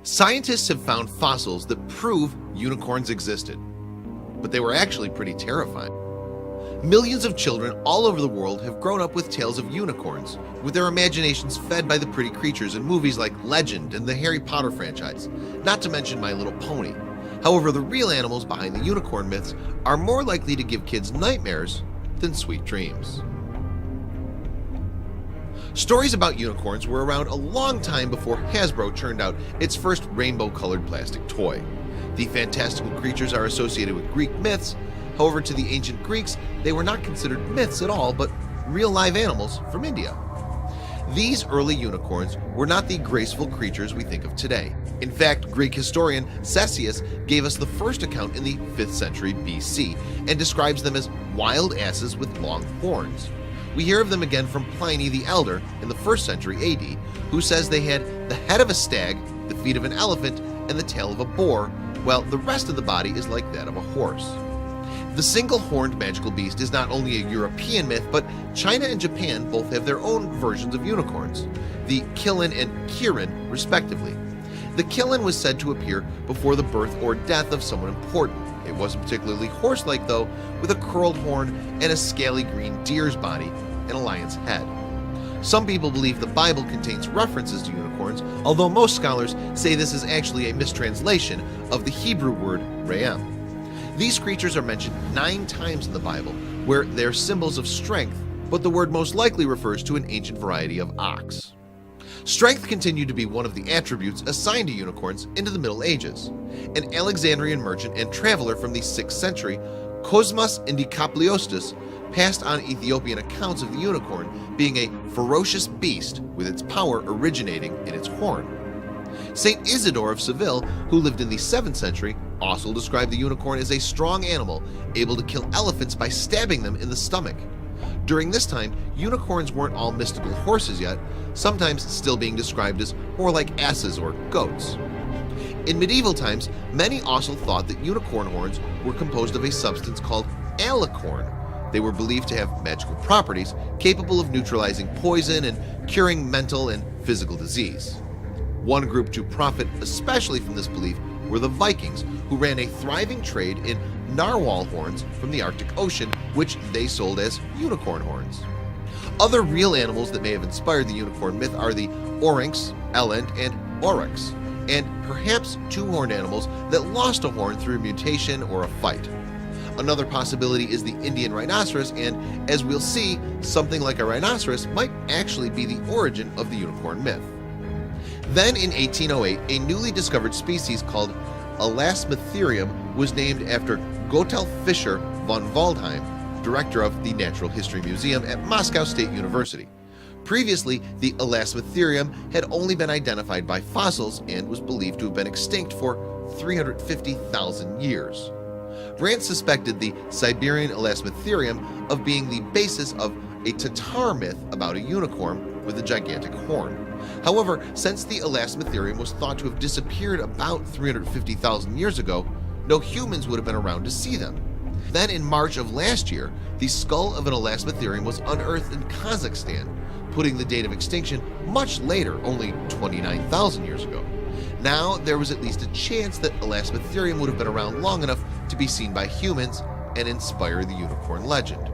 Scientists have found fossils that prove unicorns existed, but they were actually pretty terrifying. Millions of children all over the world have grown up with tales of unicorns, with their imaginations fed by the pretty creatures in movies like Legend and the Harry Potter franchise, not to mention My Little Pony. However, the real animals behind the unicorn myths are more likely to give kids nightmares than sweet dreams. Stories about unicorns were around a long time before Hasbro churned out its first rainbow-colored plastic toy. The fantastical creatures are associated with Greek myths. However, to the ancient Greeks, they were not considered myths at all, but real live animals from India. These early unicorns were not the graceful creatures we think of today. In fact, Greek historian Ctesias gave us the first account in the 5th century BC and describes them as wild asses with long horns. We hear of them again from Pliny the Elder in the 1st century AD, who says they had the head of a stag, the feet of an elephant, and the tail of a boar, while the rest of the body is like that of a horse. The single-horned magical beast is not only a European myth, but China and Japan both have their own versions of unicorns, the Qilin and Kirin respectively. The Qilin was said to appear before the birth or death of someone important. It wasn't particularly horse-like though, with a curled horn and a scaly green deer's body and a lion's head. Some people believe the Bible contains references to unicorns, although most scholars say this is actually a mistranslation of the Hebrew word re'em. These creatures are mentioned 9 times in the Bible, where they're symbols of strength, but the word most likely refers to an ancient variety of ox. Strength continued to be one of the attributes assigned to unicorns into the Middle Ages. An Alexandrian merchant and traveler from the 6th century, Cosmas Indikapliostis, passed on Ethiopian accounts of the unicorn being a ferocious beast with its power originating in its horn. Saint Isidore of Seville, who lived in the 7th century, also described the unicorn as a strong animal able to kill elephants by stabbing them in the stomach. During this time, unicorns weren't all mystical horses yet, sometimes still being described as more like asses or goats. In medieval times, many also thought that unicorn horns were composed of a substance called alicorn. They were believed to have magical properties capable of neutralizing poison and curing mental and physical disease. One group to profit especially from this belief were the Vikings, who ran a thriving trade in narwhal horns from the Arctic Ocean, which they sold as unicorn horns. Other real animals that may have inspired the unicorn myth are the Oryx, Eland, and Oryx, and perhaps 2-horned animals that lost a horn through mutation or a fight. Another possibility is the Indian rhinoceros, and as we'll see, something like a rhinoceros might actually be the origin of the unicorn myth. Then in 1808, a newly discovered species called Elasmotherium was named after Gotthard Fischer von Waldheim, director of the Natural History Museum at Moscow State University. Previously, the Elasmotherium had only been identified by fossils and was believed to have been extinct for 350,000 years. Brandt suspected the Siberian Elasmotherium of being the basis of a Tatar myth about a unicorn with a gigantic horn. However, since the Elasmotherium was thought to have disappeared about 350,000 years ago, no humans would have been around to see them. Then in March of last year, the skull of an Elasmotherium was unearthed in Kazakhstan, putting the date of extinction much later, only 29,000 years ago. Now there was at least a chance that Elasmotherium would have been around long enough to be seen by humans and inspire the unicorn legend.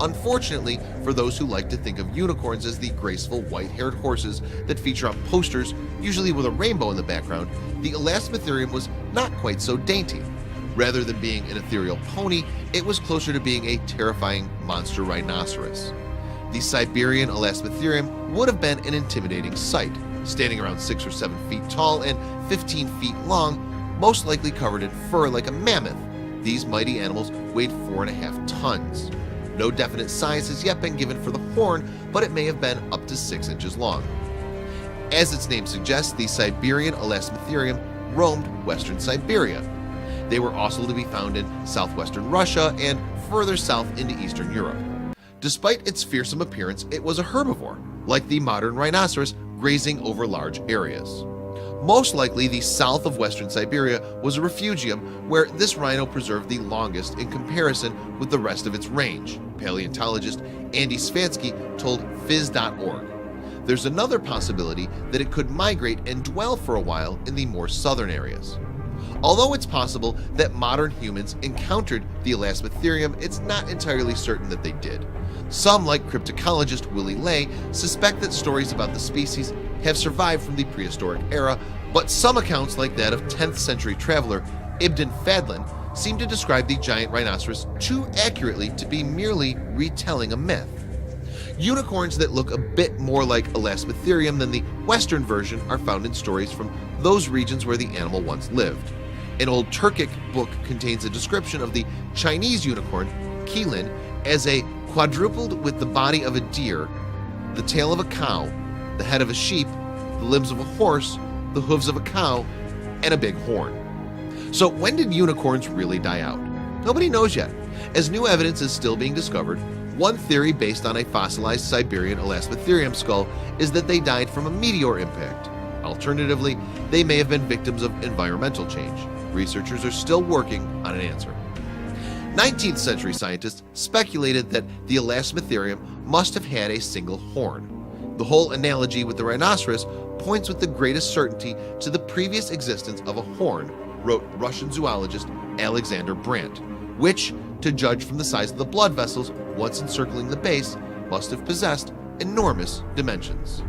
Unfortunately, for those who like to think of unicorns as the graceful white-haired horses that feature on posters, usually with a rainbow in the background, the Elasmotherium was not quite so dainty. Rather than being an ethereal pony, it was closer to being a terrifying monster rhinoceros. The Siberian Elasmotherium would have been an intimidating sight, standing around 6 or 7 feet tall and 15 feet long, most likely covered in fur like a mammoth. These mighty animals weighed 4.5 tons. No definite size has yet been given for the horn, but it may have been up to 6 inches long. As its name suggests, the Siberian Elasmotherium roamed western Siberia. They were also to be found in southwestern Russia and further south into Eastern Europe. Despite its fearsome appearance, it was a herbivore, like the modern rhinoceros, grazing over large areas. Most likely, the south of western Siberia was a refugium where this rhino preserved the longest in comparison with the rest of its range, paleontologist Andy Svansky told Phys.org. There's another possibility that it could migrate and dwell for a while in the more southern areas. Although it's possible that modern humans encountered the Elasmotherium, it's not entirely certain that they did. Some, like cryptocologist Willy Ley, suspect that stories about the species have survived from the prehistoric era, but some accounts, like that of 10th century traveler Ibn Fadlan, seem to describe the giant rhinoceros too accurately to be merely retelling a myth. Unicorns that look a bit more like Elasmotherium than the Western version are found in stories from those regions where the animal once lived. An old Turkic book contains a description of the Chinese unicorn, Qilin, as a quadrupled with the body of a deer, the tail of a cow, the head of a sheep, the limbs of a horse, the hooves of a cow, and a big horn. So when did unicorns really die out? Nobody knows yet. As new evidence is still being discovered, one theory based on a fossilized Siberian Elasmotherium skull is that they died from a meteor impact. Alternatively, they may have been victims of environmental change. Researchers are still working on an answer. 19th century scientists speculated that the Elasmotherium must have had a single horn. The whole analogy with the rhinoceros points with the greatest certainty to the previous existence of a horn, wrote Russian zoologist Alexander Brandt, which, to judge from the size of the blood vessels once encircling the base, must have possessed enormous dimensions.